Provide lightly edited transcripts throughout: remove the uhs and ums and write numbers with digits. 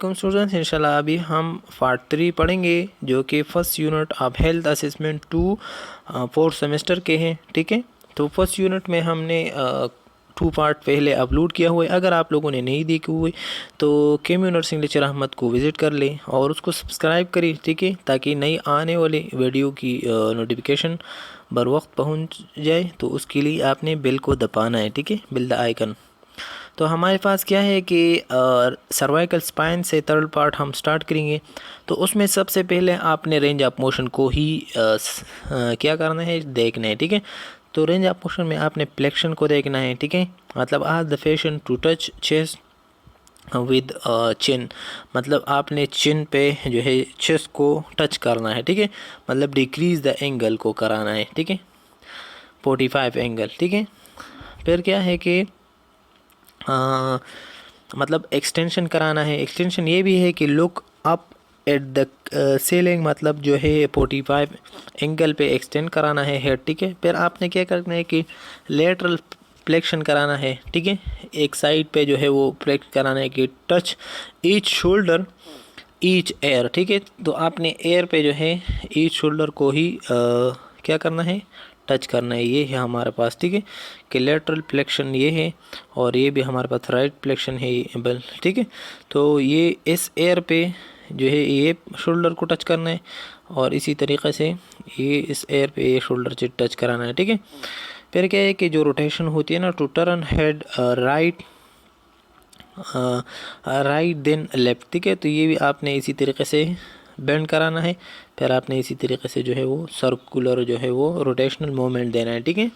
अस्सलाम स्टूडेंट्स, इंशाल्लाह अभी हम पार्ट 3 पढ़ेंगे जो कि first unit of health assessment 2 fourth semester के हैं। ठीक है, तो फर्स्ट यूनिट में हमने 2 पार्ट पहले अपलोड किया हुआ है। अगर आप लोगों ने नहीं देखे हुए तो केम्यू नर्सिंग लेक्चर अहमद को विज़िट कर लें और उसको सब्सक्राइब करें। ठीक है, ताकि नई आने वाले वीडियो की नोटिफिकेशन बर वक्त पहुँच जाए। तो उसके लिए आपने बेल को दबाना है। ठीक है, बेल द आइकन। तो हमारे पास क्या है कि सर्वाइकल स्पाइन से थर्ड पार्ट हम स्टार्ट करेंगे। तो उसमें सबसे पहले आपने रेंज ऑफ मोशन को ही क्या करना है, देखना है। ठीक है, तो रेंज ऑफ मोशन में आपने फ्लेक्शन को देखना है। ठीक है, मतलब आज the patient to touch chest with chin, मतलब आपने चिन पे जो है चेस्ट को टच करना है। ठीक है, मतलब डिक्रीज द एंगल को कराना है। ठीक है, 45 एंगल। ठीक है, फिर क्या है कि मतलब एक्सटेंशन कराना है। एक्सटेंशन ये भी है कि look up at the ceiling, मतलब जो है 45 एंगल पे एक्सटेंड कराना है हेड। ठीक है, फिर आपने क्या करना है कि लेटरल फ्लेक्शन कराना है। ठीक है, एक साइड पे जो है वो फ्लेक्स कराना है कि touch each shoulder each air. ठीक है, तो आपने एयर पे जो है ईच शोल्डर को ही क्या करना है, टच करना है। ये है हमारे पास। ठीक है, कि लेटरल फ्लेक्शन ये है और ये भी हमारे पास राइट फ्लेक्शन है बल। ठीक है, तो ये इस एयर पे जो है ये शोल्डर को टच करना है और इसी तरीक़े से ये इस एयर पे ये शोल्डर से टच कराना है। ठीक है, फिर क्या है कि जो रोटेशन होती है ना, to turn head right right then left. ठीक है, तो ये भी आपने इसी तरीके से बेंड कराना है। फिर आपने इसी तरीके से जो है वो सर्कुलर जो है वो रोटेशनल मूवमेंट देना है। ठीक है,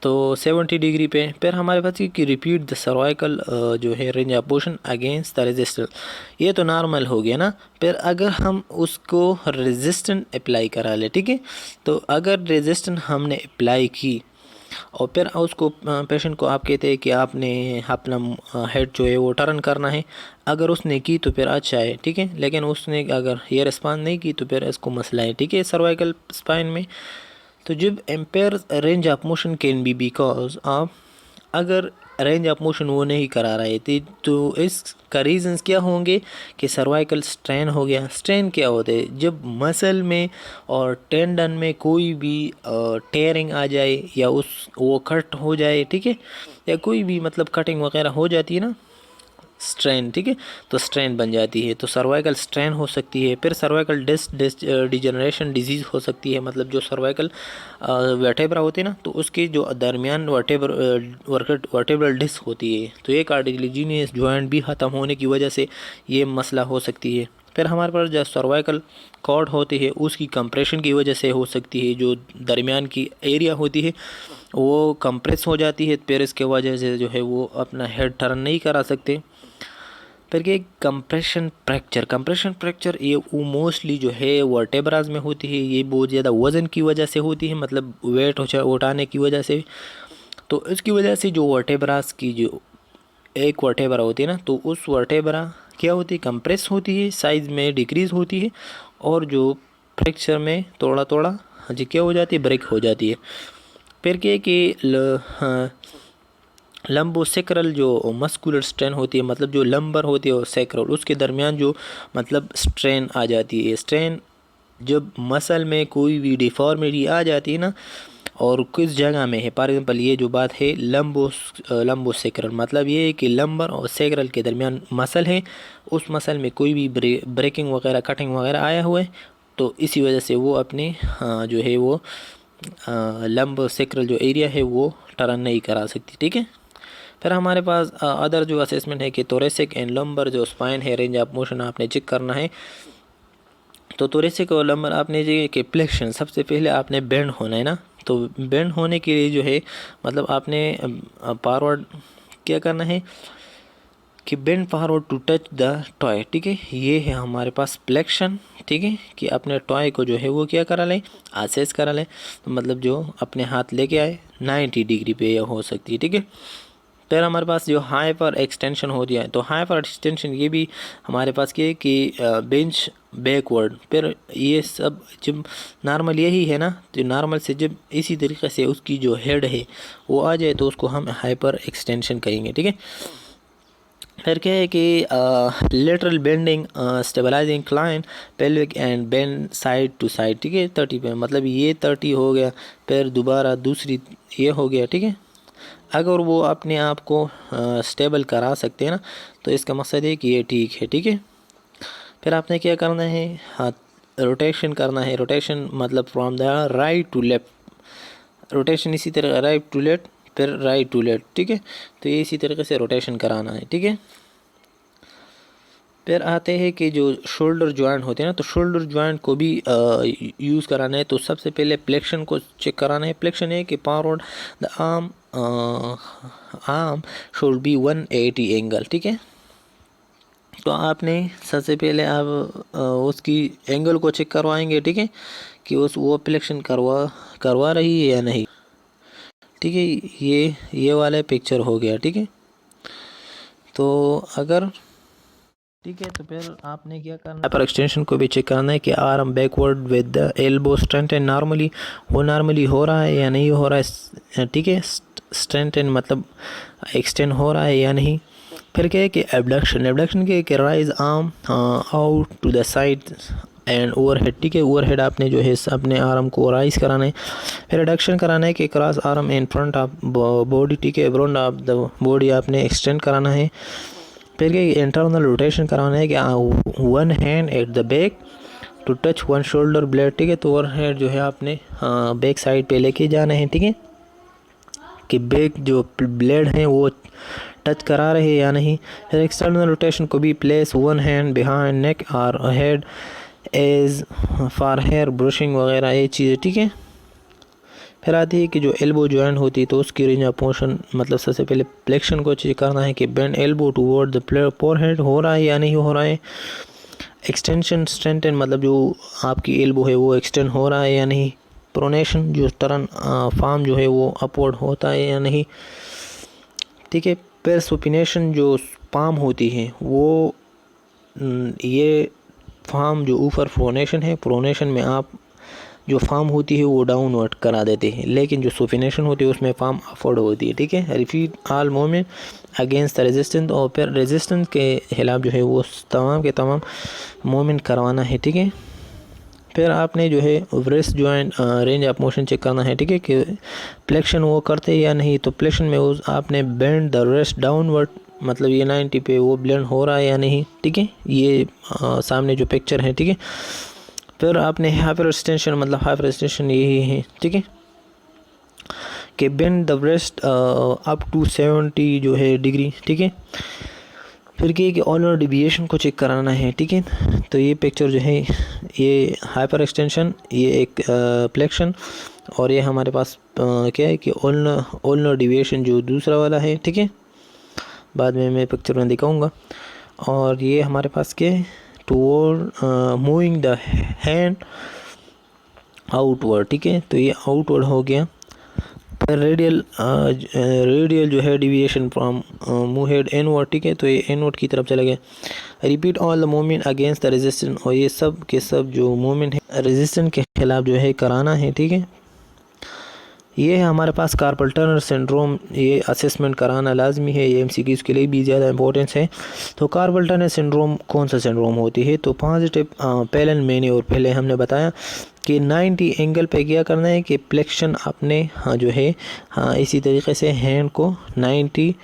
तो 70 डिग्री पे। फिर हमारे पास कि रिपीट द सर्वाइकल जो है range of motion against the resistance, ये तो नॉर्मल हो गया ना। फिर अगर हम उसको रेजिस्टेंट अप्लाई करा ले, ठीक है, तो अगर रेजिस्टेंट हमने अप्लाई की और फिर उसको पेशेंट को आप कहते हैं कि आपने अपना हेड जो है वो टर्न करना है। अगर उसने की तो फिर अच्छा है। ठीक है, लेकिन उसने अगर ये रिस्पॉन्ड नहीं की तो फिर इसको मसला है। ठीक है, सर्वाइकल स्पाइन में तो जब ampere range of motion can be because of, अगर रेंज ऑफ मोशन वो नहीं करा रहे थे तो इसका रीज़न्स क्या होंगे कि सर्वाइकल स्ट्रेन हो गया। स्ट्रेन क्या होते हैं, जब मसल में और टेंडन में कोई भी टेयरिंग आ जाए या वो कट हो जाए। ठीक है, या कोई भी मतलब कटिंग वगैरह हो जाती है ना, स्ट्रेन। ठीक है, तो स्ट्रेन बन जाती है, तो सर्वाइकल स्ट्रेन हो सकती है। फिर सर्वाइकल डिस्क डिजनरेशन डिजीज़ हो सकती है, मतलब जो सर्वाइकल वर्टेब्रा होते हैं ना, तो उसके जो दरमियान वर्टेब्रल डिस्क होती है, तो ये कार्टिलेजिनियस जॉइंट भी ख़त्म होने की वजह से ये मसला हो सकती है। फिर हमारे पास जो सर्वाइकल कॉर्ड होती है उसकी कंप्रेशन की वजह से हो सकती है, जो दरमियान की एरिया होती है वो कंप्रेस हो जाती है, फिर इसके वजह से जो है वो अपना हेड टर्न नहीं करा सकते। फिर क्या, कंप्रेशन फ्रैक्चर ये वो मोस्टली जो है वर्टेब्राज में होती है। ये बहुत ज़्यादा वज़न की वजह से होती है, मतलब वेट उठाने की वजह से। तो इसकी वजह से जो वर्टेब्राज की जो एक वर्टेब्रा होती है ना, तो उस वर्टेब्रा क्या होती है, कंप्रेस होती है, साइज़ में डिक्रीज़ होती है और जो फ्रैक्चर में थोड़ा थोड़ा जी क्या हो जाती है, ब्रेक हो जाती है। फिर क्या है कि लंबोसेक्रल जो मस्कुलर स्ट्रेन होती है, मतलब जो लंबर होती है और सेक्रल उसके दरमियान जो मतलब स्ट्रेन आ जाती है। स्ट्रेन जब मसल में कोई भी डिफॉर्मिटी आ जाती है ना, और किस जगह में है, फॉर एग्जांपल ये जो बात है लंबोसेक्रल, मतलब ये है कि लंबर और सेक्रल के दरमियान मसल है, उस मसल में कोई भी ब्रेकिंग वगैरह कटिंग वगैरह आया हुआ है, तो इसी वजह से वो अपने जो है वो लंबोसेक्रल जो एरिया है वो टर्न नहीं करा सकती। ठीक है, फिर हमारे पास अदर जो असेसमेंट है कि थोरेसिक एंड लंबर जो स्पाइन है रेंज ऑफ मोशन आपने चेक करना है। तो थोरेसिक और लंबर आपने जो कि फ्लेक्शन, सबसे पहले आपने बेंड होना है ना, तो बेंड होने के लिए जो है मतलब आपने फॉरवर्ड क्या करना है कि bend forward to touch the toy. ठीक है, ये है हमारे पास फ्लेक्शन। ठीक है, कि अपने टॉय को जो है वो क्या करा लें, आसेस करा लें, तो मतलब जो अपने हाथ लेके आए 90 डिग्री पे हो सकती है। ठीक है, फिर हमारे पास जो हाइपर एक्सटेंशन हो गया है, तो हाइपर एक्सटेंशन ये भी हमारे पास क्या है कि बेंच बैकवर्ड। फिर ये सब जब नॉर्मल यही है ना, तो नॉर्मल से जब इसी तरीके से उसकी जो हेड है वो आ जाए तो उसको हम हाइपर एक्सटेंशन कहेंगे। ठीक है, फिर क्या है कि lateral bending stabilising incline pelvic and bend side to side, ठीक है 30 पे, मतलब ये 30 हो गया, फिर दोबारा दूसरी ये हो गया, ठीक है। अगर वो अपने आप को स्टेबल करा सकते हैं ना, तो इसका मकसद है कि ये ठीक है, ठीक है। फिर आपने क्या करना है, हाथ रोटेशन करना है। रोटेशन मतलब from the right to left, rotation इसी तरह राइट टू लेफ्ट, फिर राइट टू लेफ्ट, ठीक है। तो ये इसी तरीके से रोटेशन कराना है, ठीक है। फिर आते हैं कि जो शोल्डर जॉइंट होते हैं ना, तो शोल्डर जॉइंट को भी यूज़ कराना है। तो सबसे पहले फ्लेक्शन को चेक कराना है। फ्लेक्शन है कि forward the arm should be 180 angle, ठीक है। तो आपने सबसे पहले आप उसकी एंगल को चेक करवाएंगे, ठीक है, कि उस वो फ्लेक्शन करवा रही है या नहीं, ठीक है। ये वाला पिक्चर हो गया, ठीक है। तो अगर ठीक है, तो फिर आपने क्या करना है, पर एक्सटेंशन को भी चेक करना है कि arm backward with the elbow strengthen normally, वो नॉर्मली हो रहा है या नहीं हो रहा है, ठीक है। स्ट्रेंथन मतलब एक्सटेंड हो रहा है या नहीं। फिर क्या है कि एबडक्शन के कि raise arm out to the side and overhead, ठीक है। ओवरहेड आपने जो है अपने आर्म को राइज कराना है। फिर रिडक्शन कराना है कि cross arm in front of body, ठीक है, फ्रंट ऑफ द बॉडी आपने एक्सटेंड कराना है। फिर क्या इंटरनल रोटेशन कराना है कि one hand at the back to touch one shoulder blade, ठीक है। तो वन हैंड जो है आपने बैक साइड पे लेके जाना है, ठीक है, कि बैक जो ब्लेड हैं वो टच करा रहे हैं या नहीं। फिर एक्सटर्नल रोटेशन को भी place one hand behind neck और head as for hair brushing वगैरह ये चीज़ें, ठीक है। फिर आती है कि जो एल्बो जॉइंट होती है तो उसकी रेंज ऑफ मोशन, मतलब सबसे पहले फ्लेक्शन को चेक करना है कि bend elbow toward the forehead हो रहा है या नहीं हो रहा है। एक्सटेंशन स्ट्रेंथन मतलब जो आपकी एल्बो है वो एक्सटेंड हो रहा है या नहीं। प्रोनेशन जो टर्न फार्म जो है वो अपवर्ड होता है या नहीं, ठीक है। फिर सुपिनेशन जो पाम होती है वो ये फार्म जो ऊपर प्रोनेशन है, प्रोनेशन में आप जो फार्म होती है वो डाउनवर्ड करा देते हैं, लेकिन जो सुफिनेशन होती है उसमें फार्म अफोर्ड होती है, ठीक है। Repeat all movement against the resistance, और फिर रेजिस्टेंस के खिलाफ जो है वो तमाम के तमाम मूवमेंट करवाना है, ठीक है। फिर आपने जो है breast joint range of motion check करना है, ठीक है, कि फ्लेक्शन वो करते हैं या नहीं। तो फ्लेक्शन में उस आपने बेंड द रेस्ट डाउनवर्ड, मतलब ये 90 पे वो ब्लेंड हो रहा है या नहीं, ठीक है। ये सामने जो पिक्चर है, ठीक है। फिर आपने हाइपर एक्सटेंशन, मतलब हाइपर एक्सटेंशन यही है, ठीक है, कि bend the breast up to 70 जो है डिग्री, ठीक है। फिर क्या कि ऑलर डिविएशन को चेक कराना है, ठीक है। तो ये पिक्चर जो है ये हाइपर एक्सटेंशन, ये एक फ्लेक्शन, और ये हमारे पास क्या है कि ऑलर डिविएशन जो दूसरा वाला है, ठीक है। बाद में मैं पिक्चर में दिखाऊंगा। और ये हमारे पास क्या है, toward moving the hand outward, ठीक है। तो ये आउटवर्ड हो गया। फिर रेडियल जो है deviation from move head inward, ठीक है। तो ये इनवर्ड की तरफ चला गया। Repeat all the movement against the resistance, और ये सब के सब जो मूवमेंट है रेजिस्टेंस के खिलाफ जो है कराना है, ठीक है। ये है हमारे पास कार्पल टनर सिंड्रोम, ये असेसमेंट कराना लाजमी है, ये एमसीक्यूज़ के लिए भी ज़्यादा इंपॉर्टेंस है। तो कार्पल टनर सिंड्रोम कौन सा सिंड्रोम होती है, तो पॉजिटिव पेलन मैंने और पहले हमने बताया कि 90 एंगल पे क्या करना है कि फ्लेक्शन अपने जो है इसी तरीके से हैंड को 90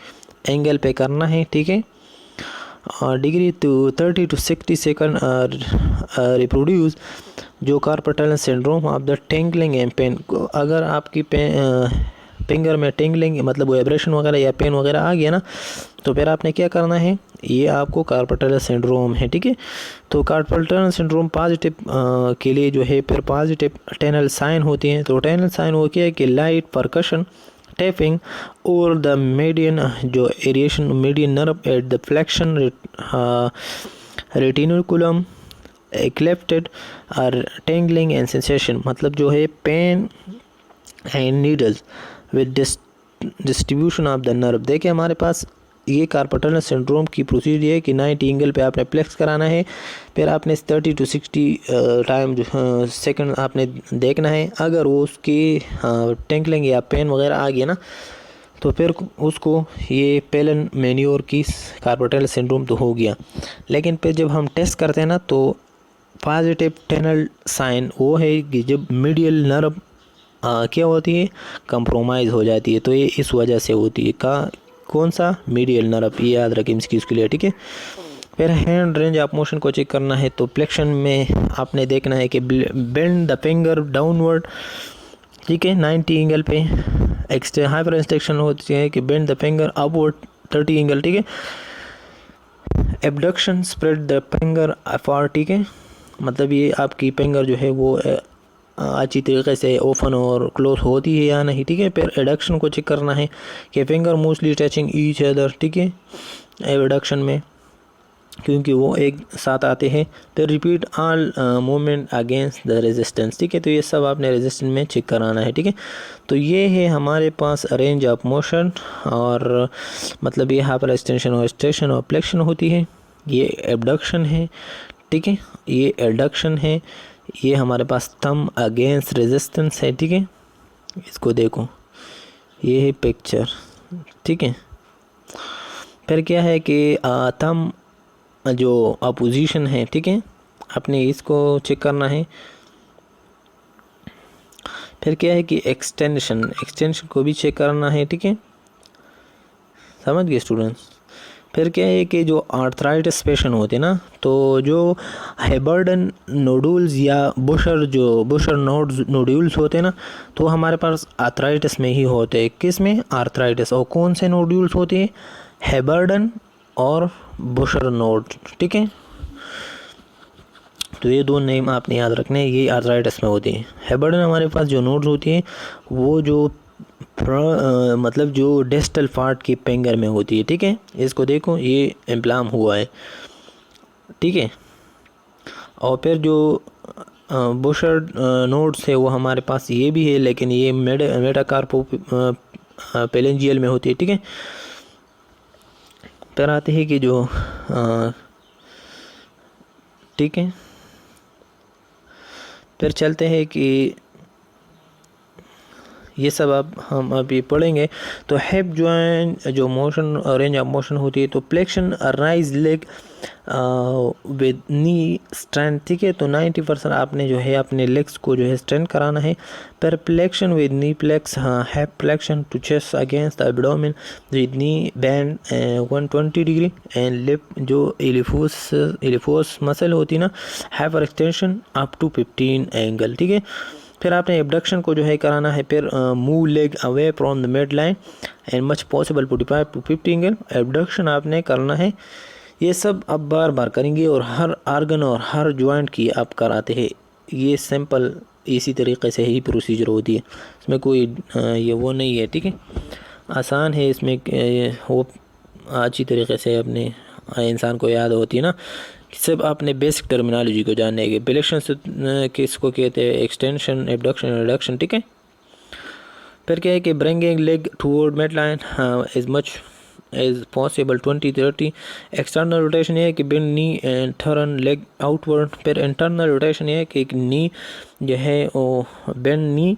एंगल पे करना है, ठीक है। Degree to 30 to 60 second reproduce जो carpal tunnel syndrome of the tingling and pain. अगर आपकी फिंगर में टिंगलिंग मतलब वाइब्रेशन वगैरह या पेन वगैरह आ गया ना, तो फिर आपने क्या करना है, ये आपको कार्पल टनर सिंड्रोम है, ठीक है। तो कार्पल टनर सिंड्रोम पॉजिटिव के लिए जो है फिर पॉजिटिव टेनल साइन होती हैं। तो टेनल साइन वो क्या है कि लाइट परकशन टैपिंग और द मीडियन जो aeration median nerve at the flexion retinaculum accepted और टेंगलिंग एंड सेंसेशन, मतलब जो है pain and needles with distribution of the nerve. देखिए हमारे पास ये कार्पल टनर सिंड्रोम की प्रोसीजर है कि 90 एंगल पे आपने फ्लेक्स कराना है, फिर आपने 30 to 60 टाइम सेकंड आपने देखना है। अगर वो उसकी टेंगलिंग या पेन वगैरह आ गया ना, तो फिर उसको ये पेलन मैन्योर की कार्पोटेल सिंड्रोम तो हो गया। लेकिन फिर जब हम टेस्ट करते हैं ना तो पॉजिटिव टेनल साइन वो है कि जब मीडियल नर्व क्या होती है, कंप्रोमाइज़ हो जाती है। तो ये इस वजह से होती है। कौन सा, मीडियल नर्व, ये याद रखें इसके लिए, ठीक है। फिर हैंड रेंज ऑफ मोशन को चेक करना है तो फ्लेक्शन में आपने देखना है कि बेंड द फिंगर डाउनवर्ड, ठीक है, 90 एंगल पे। हाइपर एक्सटेंशन होती है कि bend the finger upward 30 angle, ठीक है। Abduction spread the finger apart, ठीक है, मतलब ये आपकी फिंगर जो है वो अच्छी तरीके से ओपन और क्लोज होती है या नहीं, ठीक है। फिर एडक्शन को चेक करना है कि finger mostly touching each other, ठीक है, एडक्शन में, क्योंकि वो एक साथ आते हैं। तो repeat all movement against the resistance, ठीक है। तो ये सब आपने रेजिस्टेंस में चेक कराना है, ठीक है। तो ये है हमारे पास रेंज ऑफ मोशन, और मतलब ये हाइपर एक्सटेंशन और एक्सटेंशन और फ्लेक्शन होती है। ये एबडक्शन है, ठीक है, ये एडक्शन है। ये हमारे पास थंब अगेंस्ट रेजिस्टेंस है, ठीक है। इसको देखो, ये है पिक्चर, ठीक है। फिर क्या है कि थंब जो अपोजिशन है, ठीक है, आपने इसको चेक करना है। फिर क्या है कि एक्सटेंशन को भी चेक करना है, ठीक है, समझ गए स्टूडेंट्स। फिर क्या है कि जो आर्थराइटिस पेशेंट होते हैं ना, तो जो हेबर्डन नोडुल्स या बुशर नोड्यूल्स होते हैं ना, तो हमारे पास आर्थराइटिस में ही होते हैं। किस में, आर्थराइटिस। और कौन से नोड्यूल्स होते हैं, हेबर्डन और बुशर नोड, ठीक है। तो ये दो नेम आपने याद रखने हैं, ये आर्थराइटिस में होती है। हेबर्डन हमारे पास जो नोड्स होती हैं वो जो मतलब जो डिस्टल पार्ट की फिंगर में होती है, ठीक है। इसको देखो, ये इम्प्लाम हुआ है, ठीक है। और फिर जो बुशर नोड्स है वो हमारे पास ये भी है, लेकिन ये मेटाकार्पो पेलेंजियल में होती है, ठीक है। फिर आते हैं कि जो ठीक है, फिर चलते हैं कि ये सब अब हम अभी पढ़ेंगे। तो हिप जॉइंट जो मोशन रेंज ऑफ मोशन होती है, तो flexion rise leg with knee strength, ठीक है। तो 90% आपने जो है अपने लेग्स को जो है स्ट्रेंथ कराना है। पर flexion with knee flex, hip flexion to chest against the abdomen with knee bend 120 degree and lip जो एलिफोस मसल होती है ना, hyper extension up to 15 angle, ठीक है। फिर आपने एबडक्शन को जो है कराना है। फिर move leg away from the mid line and much possible 45 to 50 angle abduction आपने करना है। ये सब अब बार बार करेंगे और हर आर्गन और हर जॉइंट की आप कराते हैं। ये सिंपल इसी तरीके से ही प्रोसीजर होती है, इसमें कोई ये वो नहीं है, ठीक है, आसान है। इसमें वो अच्छी तरीके से अपने इंसान को याद होती है ना। सब आपने बेसिक टर्मिनोलॉजी को जानने के। फ्लेक्शन किसको कहते हैं, एक्सटेंशन, एबडक्शन, रिडक्शन, ठीक है। फिर क्या है कि bringing leg toward mid line is much is possible 20-30। External rotation ये है कि bend knee and turn leg outward. फिर इंटरनल रोटेशन ये है कि एक नी जो है वो bend knee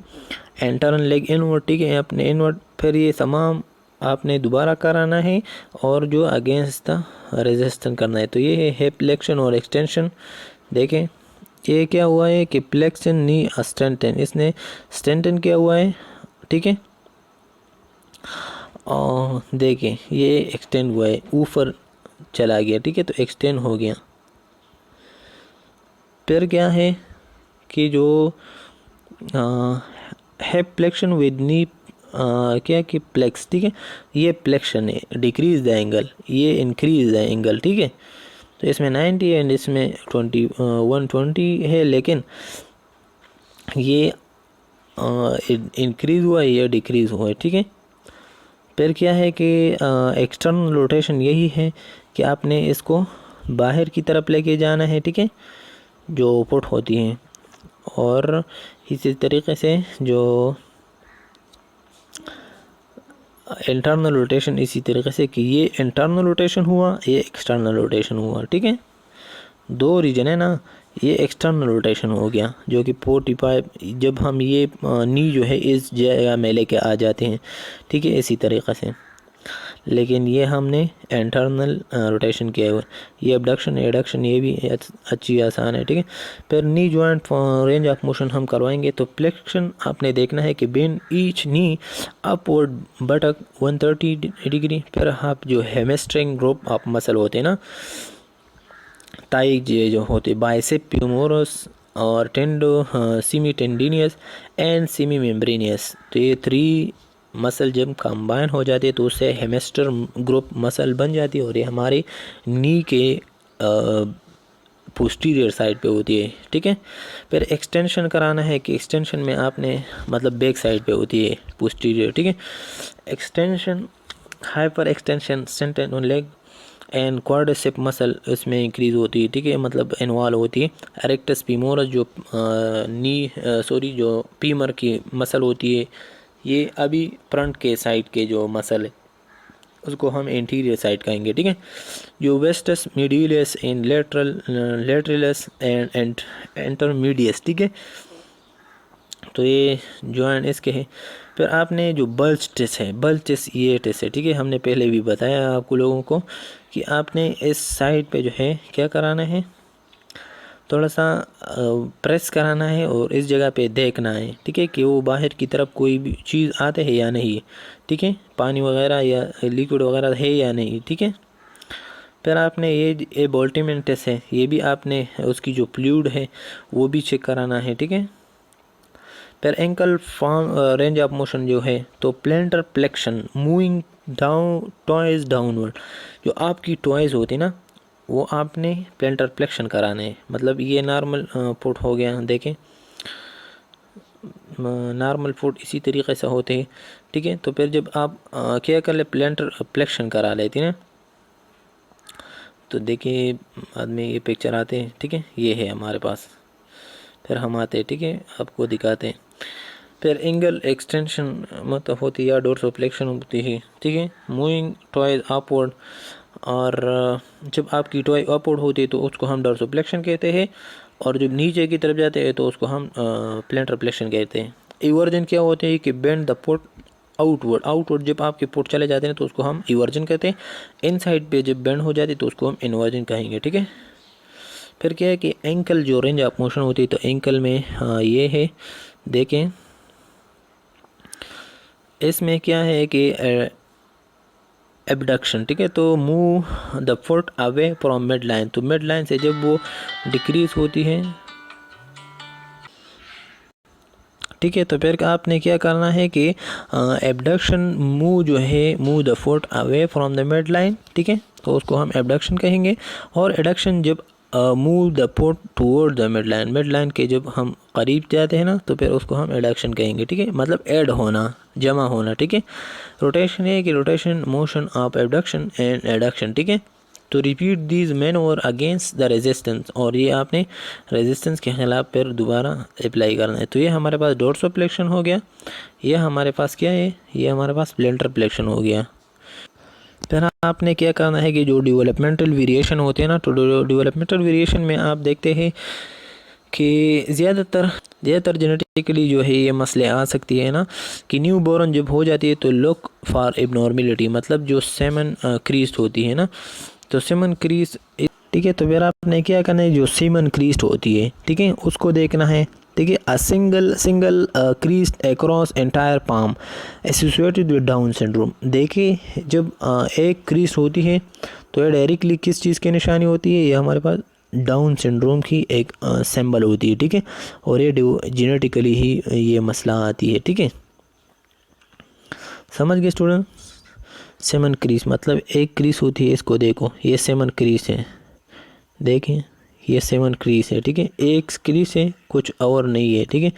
and turn leg inward, ठीक है, अपने इनवर्ड। फिर ये तमाम आपने दोबारा कराना है और जो अगेंस्ट द रेजिस्टेंस करना है। तो ये है हिप फ्लेक्शन और एक्सटेंशन। देखें ये क्या हुआ है कि फ्लेक्शन नी स्ट्रेंथन, इसने स्ट्रेंथन किया हुआ है, ठीक है। और देखें ये एक्सटेंड हुआ है, ऊपर चला गया, ठीक है, तो एक्सटेंड हो गया। फिर क्या है कि जो हिप फ्लेक्शन विद नी क्या कि फ्लेक्स, ठीक है, ये फ्लेक्शन है, डिक्रीज द एंगल, ये इंक्रीज द एंगल, ठीक है। तो इसमें 90 एंड इसमें 120 है, लेकिन ये इंक्रीज हुआ है, ये डिक्रीज हुआ है, ठीक है। फिर क्या है कि एक्सटर्नल रोटेशन यही है कि आपने इसको बाहर की तरफ लेके जाना है, ठीक है, जो पुट होती हैं। और इसी तरीके से जो इंटरनल रोटेशन इसी तरीके से कि ये इंटरनल रोटेशन हुआ, ये एक्सटर्नल रोटेशन हुआ, ठीक है। दो रीजन है ना, ये एक्सटर्नल रोटेशन हो गया जो कि 45, जब हम ये नी जो है इस जगह में लेके आ जाते हैं, ठीक है, इसी तरीक़े से। लेकिन ये हमने इंटरनल रोटेशन किया हुआ है। ये अबडक्शन एडक्शन ये भी अच्छी आसान है, ठीक है। फिर knee joint range of motion हम करवाएंगे तो फ्लेक्शन आपने देखना है कि बेन ईच नी अपवर्ड बटक 130 डिग्री। फिर आप जो हेमस्ट्रिंग ग्रुप ऑफ मसल होते हैं ना, ताई जो होते बाइसेप फ्यूमोरस और टेंडो सीमी टेंडिनियस एंड सीमी मेम्ब्रेनियस, तो ये 3 मसल जब कंबाइन हो जाती है तो उससे हेमस्टर ग्रुप मसल बन जाती है और ये हमारे नी के पोस्टीरियर साइड पे होती है, ठीक है। फिर एक्सटेंशन कराना है कि एक्सटेंशन में आपने मतलब बैक साइड पे होती है पोस्टीरियर, ठीक है। एक्सटेंशन हाइपर एक्सटेंशन सेंटेन on leg and quadricep muscle इसमें इंक्रीज़ होती है, ठीक है, मतलब इन्वॉल्व होती है। एरेक्टस फीमोरस जो जो फीमर की मसल होती है, ये अभी फ्रंट के साइड के जो मसल है उसको हम एंटीरियर साइड कहेंगे, ठीक है। जो vastus medius and lateralis and intermedius, ठीक है। तो ये जॉइंट इसके है। फिर आपने जो बल्ज टेस्ट है, बल्ज टेस्ट ये टेस्ट है, ठीक है, हमने पहले भी बताया आपको लोगों को कि आपने इस साइड पे जो है क्या कराना है, थोड़ा सा प्रेस कराना है और इस जगह पे देखना है, ठीक है, कि वो बाहर की तरफ कोई भी चीज़ आते है या नहीं, ठीक है, पानी वगैरह या लिक्विड वगैरह है या नहीं, ठीक है। फिर आपने ये बोल्टिमन टेस्ट है, ये भी आपने उसकी जो फ्लूइड है वो भी चेक कराना है, ठीक है। फिर ankle form range of motion जो है तो planter flexion moving down toys downward, जो आपकी टॉयज होती ना वो आपने प्लेंटर फ्लेक्शन कराने हैं। मतलब ये नॉर्मल फुट हो गया, देखें नॉर्मल फुट इसी तरीके से होते हैं, ठीक है। तो फिर जब आप क्या कर ले प्लेंटर फ्लेक्शन करा लेते हैं ना, तो देखिए बाद में ये पिक्चर आते हैं, ठीक है, ये है हमारे पास। फिर हम आते हैं, ठीक है, आपको दिखाते हैं। फिर एंगल एक्सटेंशन मतलब होती है या डोर्सोफ्लेक्शन होती है, ठीक है, मूविंग टॉय अपवर्ड। और जब आपकी टॉय अपवर्ड होती है तो उसको हम डोर्सोफ्लेक्शन कहते हैं, और जब नीचे की तरफ जाते हैं तो उसको हम प्लेंटर फ्लेक्शन कहते हैं। इवर्जन क्या होते हैं कि बेंड द फुट आउटवर्ड जब आपके फुट चले जाते हैं तो उसको हम इवर्जन कहते हैं। इन साइड पे जब बेंड हो जाती है तो उसको हम इन्वर्जन कहेंगे, ठीक है। फिर क्या है कि एंकल जो रेंज ऑफ मोशन होती है तो एंकल में ये है, देखें इसमें क्या है कि एबडक्शन, ठीक है, तो move the foot away from mid line, तो मिड लाइन से जब वो डिक्रीज होती है, ठीक है, तो फिर आपने क्या करना है कि एबडक्शन मूव जो है move the foot away from the mid line, ठीक है, तो उसको हम एबडक्शन कहेंगे। और एडक्शन जब move the foot toward the mid line के जब हम करीब जाते हैं ना तो फिर उसको हम एडक्शन कहेंगे, ठीक है, मतलब ऐड होना, जमा होना, ठीक है। रोटेशन है कि rotation motion of abduction and adduction, ठीक है। तो repeat these मैनोवर against the resistance, और ये आपने रेजिस्टेंस के खिलाफ फिर दोबारा अप्लाई करना है। तो ये हमारे पास डोर्सोफ्लेक्शन हो गया, ये हमारे पास क्या है, ये हमारे पास प्लेंटर फ्लेक्शन हो गया। फिर आपने क्या करना है कि जो डेवलपमेंटल वेरिएशन होते हैं ना, तो डेवलपमेंटल वेरिएशन में आप देखते हैं कि ज़्यादातर जेनेटिकली जो है ये मसले आ सकती है ना कि न्यू बोर्न जब हो जाती है तो लुक फॉर एबनॉर्मेलिटी, मतलब जो सेमन क्रीज होती है ना, तो सेमन क्रीज, ठीक है, तो फिर आपने क्या करना है जो सेमन क्रीज होती है, ठीक है, उसको देखना है, ठीक है। A single crease across entire palm associated with down syndrome, देखिए जब एक क्रीज होती है तो ये डायरेक्टली किस चीज़ की निशानी होती है, ये हमारे पास डाउन सिंड्रोम की एक सिंबल होती है, ठीक है, और ये जेनेटिकली ही ये मसला आती है, ठीक है, समझ गए स्टूडेंट। सेमन क्रीज मतलब एक क्रीज होती है, इसको देखो ये सेमन क्रीज है, देखें ये सेवन क्रीज है, ठीक है, एक क्रीज है कुछ और नहीं है, ठीक है,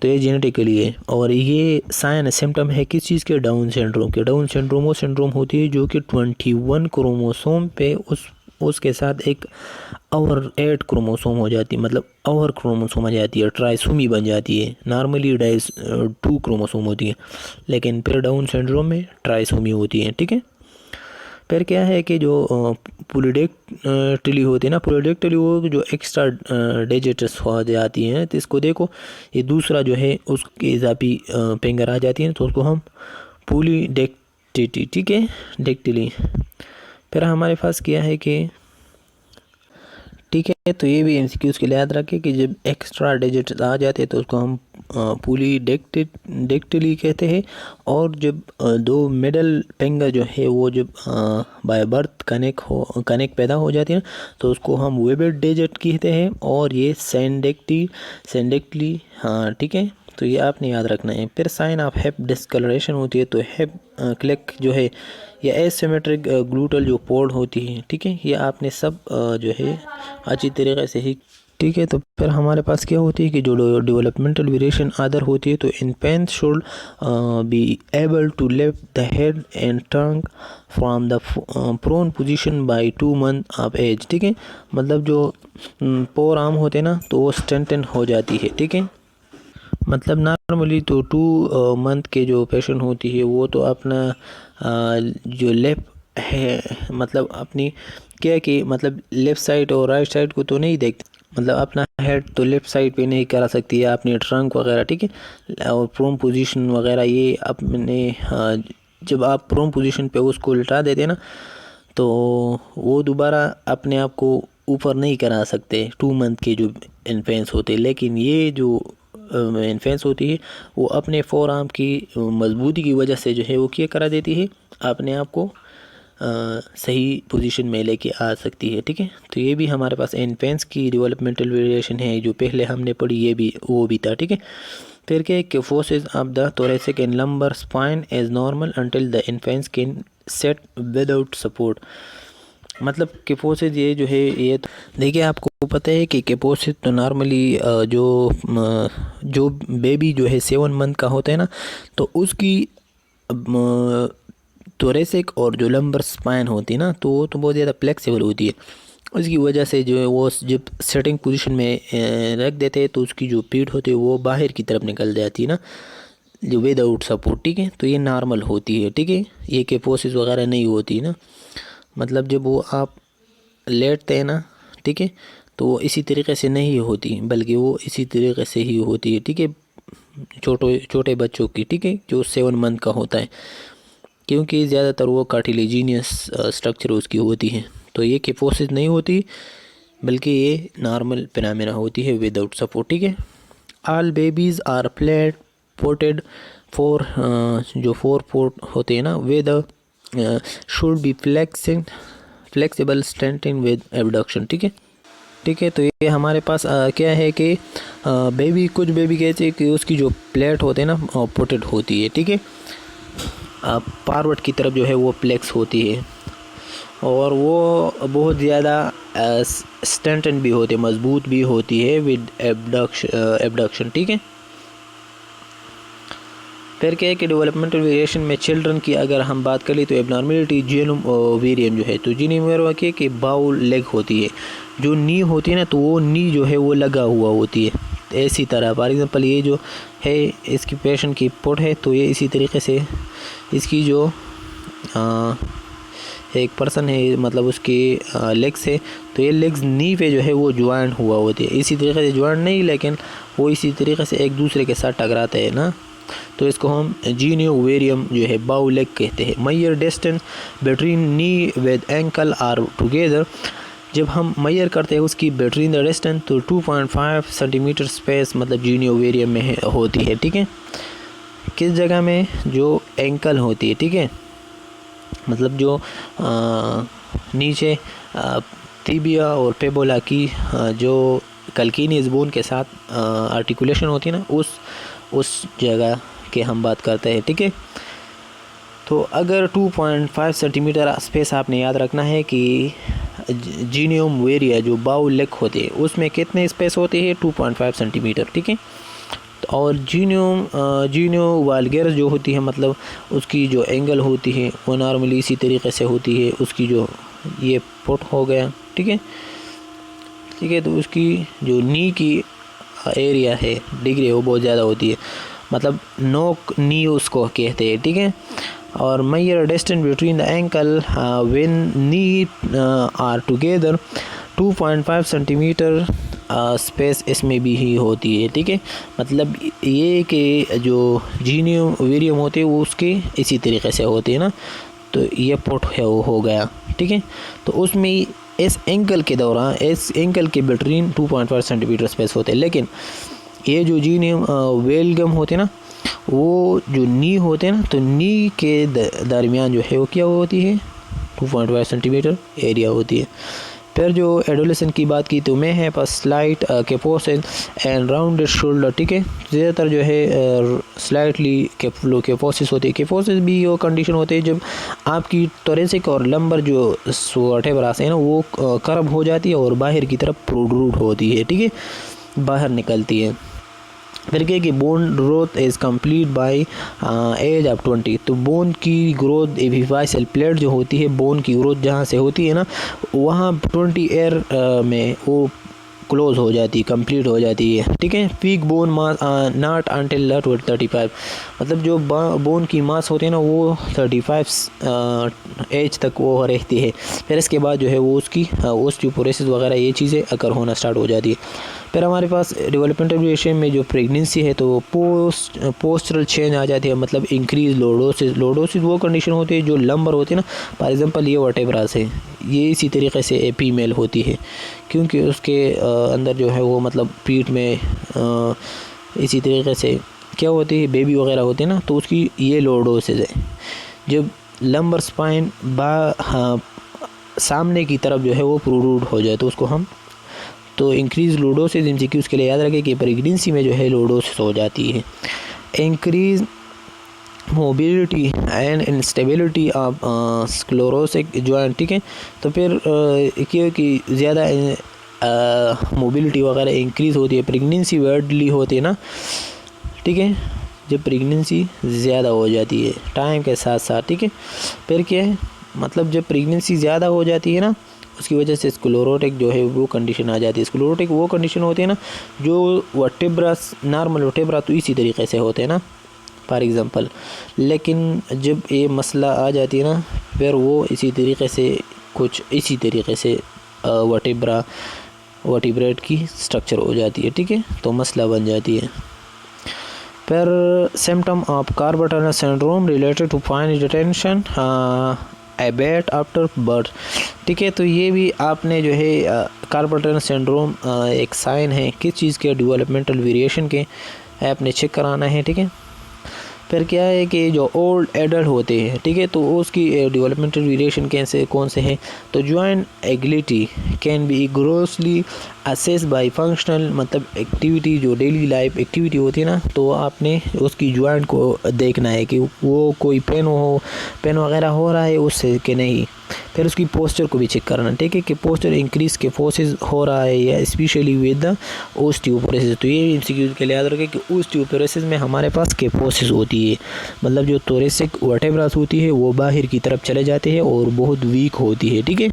तो ये जेनेटिकली है। और ये साइन सिम्टम है किस चीज़ के, डाउन सिंड्रोम के। डाउन सिंड्रोम वो सिंड्रोम होती है जो कि 21 क्रोमोसोम पे उसके साथ एक और 8 क्रोमोसोम हो जाती है, मतलब और क्रोमोसोम आ जाती है, ट्राइसोमी बन जाती है। नॉर्मली 2 क्रोमोसोम होती है, लेकिन फिर डाउन सिंड्रोम में ट्राइसोमी होती है, ठीक है। फिर क्या है कि जो पोलिडेक्टिली होती है ना, पोलिडेक्टिली वो जो एक्स्ट्रा डिजिट्स हो जाती हैं, तो इसको देखो ये दूसरा जो है उसकी इजाफी फिंगर आ जाती है, तो उसको हम पोलीडेक्टिटी, ठीक है, डेक्टिली। फिर हमारे पास क्या है कि ठीक है, तो ये भी एमसीक्यूज के लिए याद रखें कि जब एक्स्ट्रा डिजिट आ जाते हैं तो उसको हम पोलीडेक्टिली कहते हैं। और जब दो मिडल फिंगर जो है वो जब बाय बर्थ कनेक्ट पैदा हो जाती है ना, तो उसको हम वेबेड डिजिट कहते हैं, और ये सेंडेक्टली, हाँ ठीक है, तो ये आपने याद रखना है। फिर साइन ऑफ हिप डिस्कलरेशन होती है, तो हिप क्लिक जो है या एसिमेट्रिक ग्लूटल जो पोर्ड होती है, ठीक है, ये आपने सब जो है अच्छी तरीके से ही, ठीक है। तो फिर हमारे पास क्या होती है कि जो डेवलपमेंटल वेरिएशन अदर होती है, तो infants should be able to lift the head and tongue from the prone position by 2 months of age, ठीक है, मतलब जो फोर आर्म होते हैं ना, तो वो स्ट्रेंथन हो जाती है, ठीक है। मतलब नॉर्मली तो 2 month के जो पेशेंट होती है वो तो अपना जो लेफ्ट है, मतलब अपनी क्या कि मतलब लेफ़्ट साइड और राइट साइड को तो नहीं देखती, मतलब अपना हेड तो लेफ़्ट साइड पे नहीं करा सकती है, अपनी ट्रंक वगैरह, ठीक है, और प्रोन पोजीशन वगैरह ये अपने जब आप प्रोन पोजीशन पे उसको लिटा देते हैं ना, तो वो दोबारा अपने आप को ऊपर नहीं करा सकते 2 month के जो इन्फेंस होते। लेकिन ये जो इन्फेंस होती है वो अपने फोर आर्म की मजबूती की वजह से जो है वो क्या करा देती है, अपने आप को सही पोजीशन में लेके आ सकती है, ठीक है। तो ये भी हमारे पास इन्फेंस की डेवलपमेंटल वेरिएशन है, जो पहले हमने पढ़ी ये भी वो भी था, ठीक है। फिर क्या कि forces of the thoracic and lumbar spine is normal until the infants can sit without support. मतलब किफोसिस ये जो है ये तो देखिए आपको पता है कि किफोसिस तो नॉर्मली जो बेबी जो है 7 month का होता है ना, तो उसकी thoracic और जो लंबर स्पाइन होती है ना, तो वो तो बहुत ज़्यादा फ्लेक्सिबल होती है। उसकी वजह से जो है वो जब सेटिंग पोजीशन में रख देते हैं तो उसकी जो पीठ होती है वो बाहर की तरफ निकल जाती है ना, जो विदाउट सपोर्ट, ठीक है। तो ये नॉर्मल होती है, ठीक है, ये किफोसिस वगैरह नहीं होती है ना। मतलब जब वो आप लेटते हैं ना, ठीक है, तो वो इसी तरीके से नहीं होती, बल्कि वो इसी तरीके से ही होती है, ठीक है, छोटे बच्चों की, ठीक है, जो 7 month का होता है, क्योंकि ज़्यादातर वो कार्टिलेजिनियस स्ट्रक्चर उसकी होती है। तो ये किफोसिस नहीं होती, बल्कि ये नॉर्मल फिनोमेना होती है विदाउट सपोर्ट, ठीक है। All babies are flat potted four, जो 4 पोर्ट होते हैं ना, with should be flexible strengthening with abduction, ठीक है, ठीक है। तो ये हमारे पास क्या है कि बेबी, कुछ बेबी कहते हैं कि उसकी जो प्लेट होते हैं ना पोटेड होती है, ठीक है, फॉरवर्ड की तरफ जो है वो फ्लेक्स होती है, और वो बहुत ज़्यादा स्ट्रेंथन भी होती है, मजबूत भी होती है विद एबडक्शन, ठीक है। फिर क्या है कि डेवलपमेंटल वेरिएशन में चिल्ड्रन की अगर हम बात करें तो एबनॉर्मलिटी जीनोम वेरियम जो है, तो जीनोम वेरियम के कि बाउल लेग होती है, जो नी होती है ना, तो वो नी जो है वो लगा हुआ होती है। ऐसी तरह फॉर एग्जांपल ये जो है इसकी पेशेंट की पुट है, तो ये इसी तरीके से इसकी जो एक पर्सन है, मतलब उसकी लेग्स है, तो ये लेग्स नी पे जो है वो ज्वाइन हुआ होती है, इसी तरीके से ज्वाइन नहीं, लेकिन वो इसी तरीके से एक दूसरे के साथ टकराते हैं ना, तो इसको हम जीनियो वेरियम जो है बाउ लेग कहते हैं। मैयर distance between knee with ankle are together, जब हम मैयर करते हैं उसकी बिटवीन द डिस्टेंस, तो 2.5 सेंटीमीटर स्पेस मतलब जीनियो वेरियम में होती है, ठीक है। किस जगह में? जो एंकल होती है, ठीक है, मतलब जो नीचे टिबिया और पेबोला की जो कल्किनियस बोन के साथ आर्टिकुलेशन होती है ना, उस जगह के हम बात करते हैं, ठीक है। तो अगर 2.5 सेंटीमीटर स्पेस आपने याद रखना है कि जीनियम वेरिया जो बाउ लेग होते हैं उसमें कितने स्पेस होते हैं? 2.5 सेंटीमीटर, ठीक है। और जीनियो वालगेरस जो होती है, मतलब उसकी जो एंगल होती है वो नॉर्मली इसी तरीके से होती है, उसकी जो ये फुट हो गया, ठीक है, ठीक है। तो उसकी जो नी की एरिया है डिग्री वो बहुत ज़्यादा होती है, मतलब नोक नी उसको कहते हैं, ठीक है। और measure distance between the ankle when knee are together 2.5 centimetre space इसमें भी ही होती है। ठीक है, मतलब ये कि जो जीनियम वीरियम होते हैं वो उसके इसी तरीके से होते हैं ना, तो ये पुट है वो हो गया। ठीक है, तो उसमें इस एंकल के दौरान इस एंकल के बिटवीन 2.5 सेंटीमीटर स्पेस होते हैं, लेकिन ये जो जीनियम वेलगम होते हैं ना, वो जो नी होते हैं ना, तो नी के दरमियान जो है वो क्या होती है 2.5 सेंटीमीटर एरिया होती है। फिर जो एडोलेसेंट की बात की तो मैं है पर स्लाइट केपोसिस एंड राउंडेड शोल्डर। ठीक है, ज़्यादातर जो है स्लाइटली केपोसिस होती है। केपोसिस भी वो कंडीशन होती है जब आपकी थोरेसिक और लंबर जो वर्टेब्रास है ना वो कर्व हो जाती है और बाहर की तरफ प्रोट्रूड होती है। ठीक है, बाहर निकलती है। फिर क्या कि bone growth is complete by age of 20। तो बोन की ग्रोथ एपिफाइसल प्लेट जो होती है, बोन की ग्रोथ जहाँ से होती है ना, वहाँ 20 ईयर में वो क्लोज हो जाती है, कंप्लीट हो जाती है। ठीक है, peak bone mass not until 35। मतलब जो बोन की मास होती है ना वो 35 एज तक वो रहती है। फिर इसके बाद जो है वो उसकी ओस्टियोपोरोसिस वगैरह ये चीज़ें अकर होना स्टार्ट हो जाती है। फिर हमारे पास डेवलपमेंटल ड्यूरेशन में जो प्रेगनेंसी है तो पोस्टरल चेंज आ जाती है, मतलब इंक्रीज लोडोसिस वो कंडीशन होती है जो लंबर होती है ना, फॉर एग्जांपल ये वर्टेब्रास है, ये इसी तरीके से फीमेल होती है क्योंकि उसके अंदर जो है वो मतलब पीठ में इसी तरीके से क्या होती है बेबी वगैरह होती है ना, तो उसकी ये लोडोसिस है। जब लंबर स्पाइन सामने की तरफ जो है वो प्रोट्रूड हो जाए तो उसको हम तो इंक्रीज लोडोसिस एमसीक्यू उसके लिए याद रखें कि प्रेगनेंसी में जो है लोडोसिस हो जाती है। Increase mobility and instability of sclerotic joint. ठीक है, तो फिर क्या कि ज़्यादा मोबिलिटी वगैरह इंक्रीज़ होती है, प्रेगनेंसी वर्डली होती है ना। ठीक है, जब प्रेगनेंसी ज़्यादा हो जाती है टाइम के साथ साथ। ठीक है, फिर क्या है मतलब जब प्रेगनेंसी ज़्यादा हो जाती है ना उसकी वजह से स्क्लेरोटिक जो है वो कंडीशन आ जाती है। स्क्लेरोटिक वो कंडीशन होती है ना जो वर्टेब्रास नॉर्मल वर्टेब्रा तो इसी तरीके से होते हैं ना फॉर एग्ज़ाम्पल, लेकिन जब ये मसला आ जाती है ना फिर वो इसी तरीके से कुछ इसी तरीके से वर्टिब्रेट की स्ट्रक्चर हो जाती है। ठीक है, तो मसला बन जाती है। फिर symptom of carpal tunnel syndrome related to fine detention abate after birth. ठीक है, तो ये भी आपने जो है कार्पल टनल सिंड्रोम एक साइन है किस चीज़ के डेवलपमेंटल वेरिएशन के आपने चेक कराना है। ठीक है, फिर क्या है कि जो ओल्ड एडल्ट होते हैं, ठीक है, तो उसकी डेवलपमेंटल वेरिएशन कैसे कौन से हैं, तो joint ability can be grossly assess by functional, मतलब एक्टिविटी जो डेली लाइफ एक्टिविटी होती है ना, तो आपने उसकी जॉइंट को देखना है कि वो कोई पेन वगैरह हो रहा है उससे कि नहीं। फिर उसकी पोस्चर को भी चेक करना, ठीक है, कि पोस्चर इंक्रीज के फोर्सेस हो रहा है या स्पेशली विद द ओस्टियोपोरोसिस। तो ये एमसीक्यू के लिए याद रखें कि ओस्टियोपोरोसिस में हमारे पास केपोसिस होती है, मतलब जो थोरेसिक वर्टेब्रास होती है वो बाहर की तरफ चले जाते हैं और बहुत वीक होती है। ठीक है,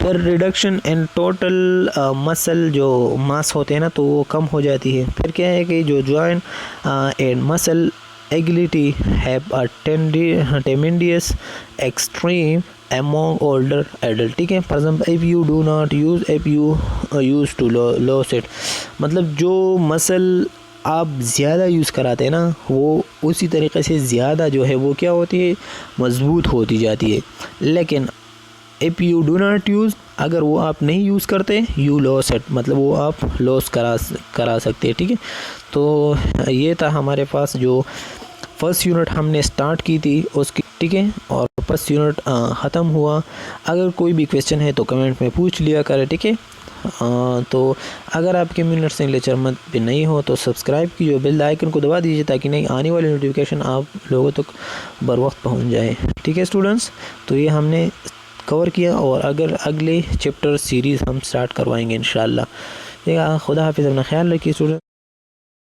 फिर रिडक्शन इन टोटल मसल जो मास होते हैं ना तो वो कम हो जाती है। फिर क्या है कि जो joint and muscle ability have a tremendous extreme among older adult। ठीक है, for example if you do not use if you use to loss it, मतलब जो मसल आप ज़्यादा यूज़ कराते हैं ना वो उसी तरीके से ज़्यादा जो है वो क्या होती है मजबूत होती जाती है। लेकिन if you do not use, अगर वो आप नहीं यूज़ करते यू लॉस इट, मतलब वो आप लॉस करा सकते हैं। ठीक है, तो ये था हमारे पास जो फर्स्ट यूनिट हमने स्टार्ट की थी उसकी। ठीक है, और फर्स्ट यूनिट ख़त्म हुआ। अगर कोई भी क्वेश्चन है तो कमेंट में पूछ लिया करें। ठीक है, तो अगर आपके मिनट्स इंग्लिश जर्मन पे नहीं हो तो सब्सक्राइब कीजिए, बेल आइकन को दबा दीजिए ताकि नई आने वाली नोटिफिकेशन आप लोगों तक बर वक्त पहुँच जाए। ठीक है स्टूडेंट्स, तो ये हमने कवर किया और अगर अगले चैप्टर सीरीज़ हम स्टार्ट करवाएंगे इंशाल्लाह। ठीक है, खुदा हाफिज़, अपना ख्याल रखिए स्टूडेंट।